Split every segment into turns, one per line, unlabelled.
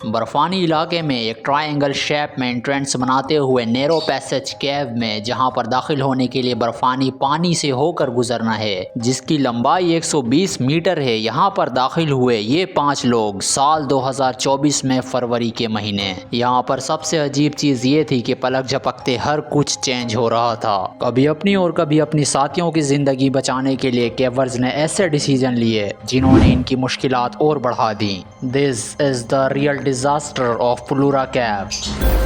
बर्फानी इलाके में एक ट्रायंगल शेप में एंट्रेंस बनाते हुए नैरो पैसेज केव में जहां पर दाखिल होने के लिए बर्फानी पानी से होकर गुजरना है, जिसकी लंबाई 120 मीटर है। यहां पर दाखिल हुए ये 5 लोग साल 2024 में फरवरी के महीने। यहां पर सबसे अजीब चीज ये थी कि पलक झपकते हर कुछ चेंज हो रहा था। कभी अपनी और कभी अपनी साथियों की जिंदगी बचाने के लिए केवर्स ने ऐसे डिसीजन लिए जिन्होंने इनकी मुश्किलात और बढ़ा दी। This is the real disaster of पुलूरा केव।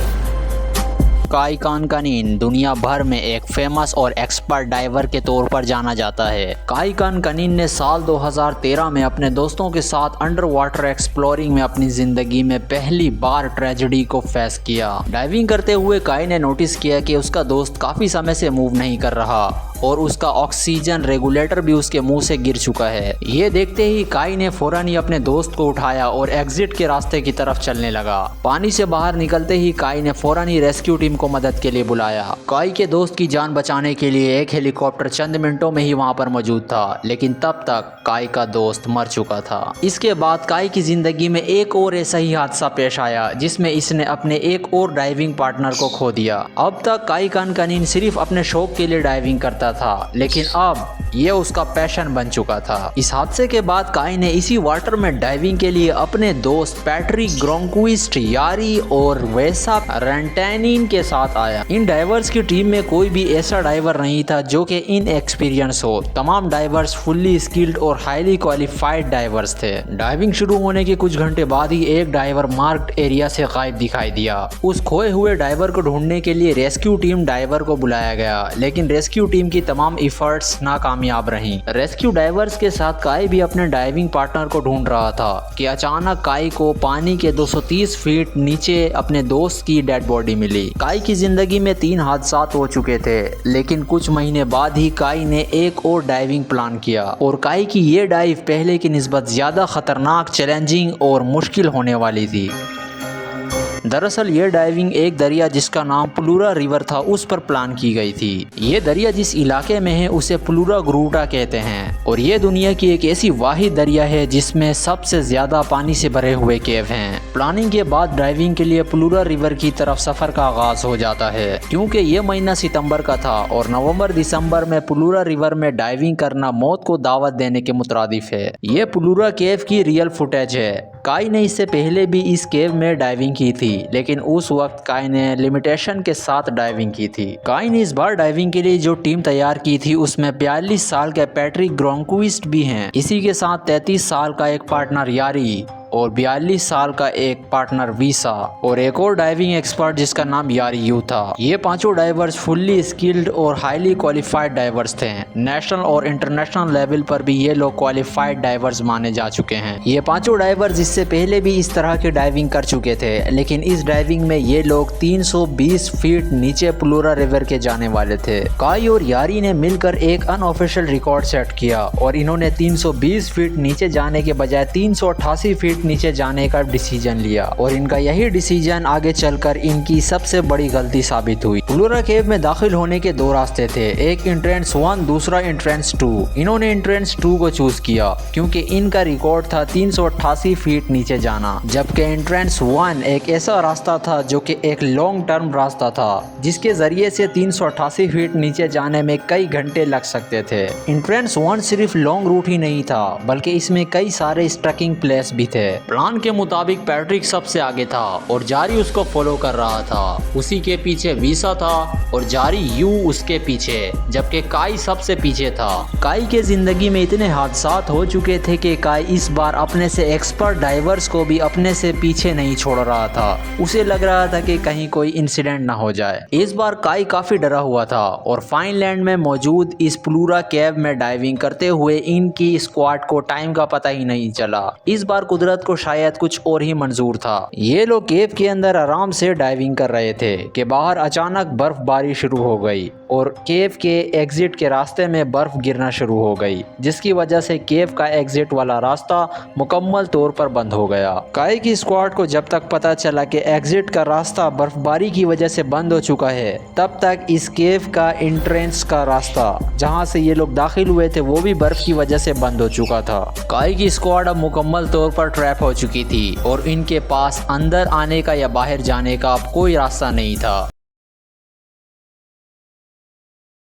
काई कानकानीन दुनिया भर में एक फेमस और एक्सपर्ट डाइवर के तौर पर जाना जाता है। काई कानकानीन ने साल 2013 में अपने दोस्तों के साथ अंडर वाटर एक्सप्लोरिंग में अपनी जिंदगी में पहली बार ट्रेजेडी को फेस किया। डाइविंग करते हुए काई ने नोटिस किया कि उसका दोस्त काफी समय से मूव नहीं कर रहा और उसका ऑक्सीजन रेगुलेटर भी उसके मुंह से गिर चुका है। ये देखते ही काई ने फौरन ही अपने दोस्त को उठाया और एग्जिट के रास्ते की तरफ चलने लगा। पानी से बाहर निकलते ही काई ने फौरन ही रेस्क्यू टीम को मदद के लिए बुलाया। काई के दोस्त की जान बचाने के लिए एक हेलीकॉप्टर चंद मिनटों में ही वहां पर मौजूद था, लेकिन तब तक काई का दोस्त मर चुका था। इसके बाद काई की जिंदगी में एक और ऐसा ही हादसा पेश आया जिसमें इसने अपने एक और डाइविंग पार्टनर को खो दिया। अब तक काई कानकानीन सिर्फ अपने शौक के लिए डाइविंग करता था, लेकिन अब ये उसका पैशन बन चुका था। इस हादसे के बाद काई ने इसी वाटर में डाइविंग के लिए अपने दोस्त पैट्रिक ग्रोंक्विस्ट, यारी और वेसा रेंटैनिन के साथ आया। इन डाइवर्स की टीम में कोई भी ऐसा डाइवर नहीं था जो कि इनएक्सपीरियंस हो। तमाम डाइवर्स फुल्ली स्किल्ड और हाईली क्वालिफाइड डाइवर्स थे। डाइविंग शुरू होने के कुछ घंटे बाद ही एक डाइवर मार्क्ड एरिया से गायब दिखाई दिया। उस खोए हुए डाइवर को ढूंढने के लिए रेस्क्यू टीम डाइवर को बुलाया गया, लेकिन रेस्क्यू टीम की तमाम एफर्ट्स नाकामयाब रहीं। रेस्क्यू डाइवर्स के साथ काई भी अपने डाइविंग पार्टनर को ढूंढ रहा था कि अचानक काई को पानी के 230 फीट नीचे अपने दोस्त की डेड बॉडी मिली। काई की जिंदगी में 3 हादसा हो चुके थे, लेकिन कुछ महीने बाद ही काई ने एक और डाइविंग प्लान किया और काई की ये डाइव पहले की निस्बत ज्यादा खतरनाक, चैलेंजिंग और मुश्किल होने वाली थी। दरअसल ये डाइविंग एक दरिया जिसका नाम पुलूरा रिवर था उस पर प्लान की गई थी। ये दरिया जिस इलाके में है उसे पुलूरा ग्रूटा कहते हैं और ये दुनिया की एक ऐसी वाहिद दरिया है जिसमें सबसे ज्यादा पानी से भरे हुए केव हैं। प्लानिंग के बाद डाइविंग के लिए पुलूरा रिवर की तरफ सफर का आगाज हो जाता है। क्योंकि ये महीना सितंबर का था और नवंबर दिसंबर में पुलूरा रिवर में डाइविंग करना मौत को दावत देने के मुतरादिफ है। ये पुलूरा केव की रियल फुटेज है। काई ने इससे पहले भी इस केव में डाइविंग की थी, लेकिन उस वक्त काई ने लिमिटेशन के साथ डाइविंग की थी। काई ने इस बार डाइविंग के लिए जो टीम तैयार की थी उसमें 42 साल के पैट्रिक ग्रोंक्विस्ट भी हैं। इसी के साथ 33 साल का एक पार्टनर यारी और 42 साल का एक पार्टनर वीसा और एक और डाइविंग एक्सपर्ट जिसका नाम यारी यू था। ये पांचों डाइवर्स फुल्ली स्किल्ड और हाईली क्वालिफाइड डाइवर्स थे। नेशनल और इंटरनेशनल लेवल पर भी ये लोग क्वालिफाइड डाइवर्स माने जा चुके हैं। ये पांचों डाइवर्स इससे पहले भी इस तरह की डाइविंग कर चुके थे, लेकिन इस डाइविंग में ये लोग 320 फीट नीचे पुलूरा रिवर के जाने वाले थे। काई और यारी ने मिलकर एक अनऑफिशियल रिकॉर्ड सेट किया और इन्होंने 320 फीट नीचे जाने के बजाय 388 फीट नीचे जाने का डिसीजन लिया और इनका यही डिसीजन आगे चलकर इनकी सबसे बड़ी गलती साबित हुई। पुलूरा केव में दाखिल होने के 2 रास्ते थे, एक एंट्रेंस 1, दूसरा एंट्रेंस 2। इन्होंने एंट्रेंस 2 को चूज किया क्योंकि इनका रिकॉर्ड था 388 फीट नीचे जाना, जबकि एंट्रेंस 1 एक ऐसा रास्ता था जो कि एक लॉन्ग टर्म रास्ता था जिसके जरिए से 388 फीट नीचे जाने में कई घंटे लग सकते थे। एंट्रेंस 1 सिर्फ लॉन्ग रूट ही नहीं था, बल्कि इसमें कई सारे स्ट्रकिंग प्लेस भी थे। प्लान के मुताबिक पैट्रिक सबसे आगे था और जारी उसको फॉलो कर रहा था। उसी के पीछे वीसा था और जारी यू उसके पीछे, जबकि काई सबसे पीछे था। काई के जिंदगी में इतने हादसात हो चुके थे कि काई इस बार अपने से एक्सपर्ट डाइवर्स को भी अपने से पीछे नहीं छोड़ रहा था। उसे लग रहा था कि कहीं कोई इंसिडेंट ना हो जाए। इस बार काई काफी डरा हुआ था और फाइनलैंड में मौजूद इस पुलूरा केव में डाइविंग करते हुए इनकी स्क्वाड को टाइम का पता ही नहीं चला। इस बार कुदरत को शायद कुछ और ही मंजूर था। ये लोग केव के अंदर आराम से डाइविंग कर रहे थे कि बाहर अचानक बर्फबारी शुरू हो गई और केव के एग्जिट के रास्ते में बर्फ गिरना शुरू हो गई, जिसकी वजह से केव का एग्जिट वाला रास्ता मुकम्मल तौर पर बंद हो गया। काई की स्क्वाड को जब तक पता चला कि एग्जिट का रास्ता बर्फबारी की वजह से बंद हो चुका है, तब तक इस केव का एंट्रेंस का रास्ता जहां से ये लोग दाखिल हुए थे वो भी बर्फ की वजह से बंद हो चुका था। काई की स्क्वाड अब मुकम्मल तौर पर ट्रैप हो चुकी थी और इनके पास अंदर आने का या बाहर जाने का अब कोई रास्ता नहीं था।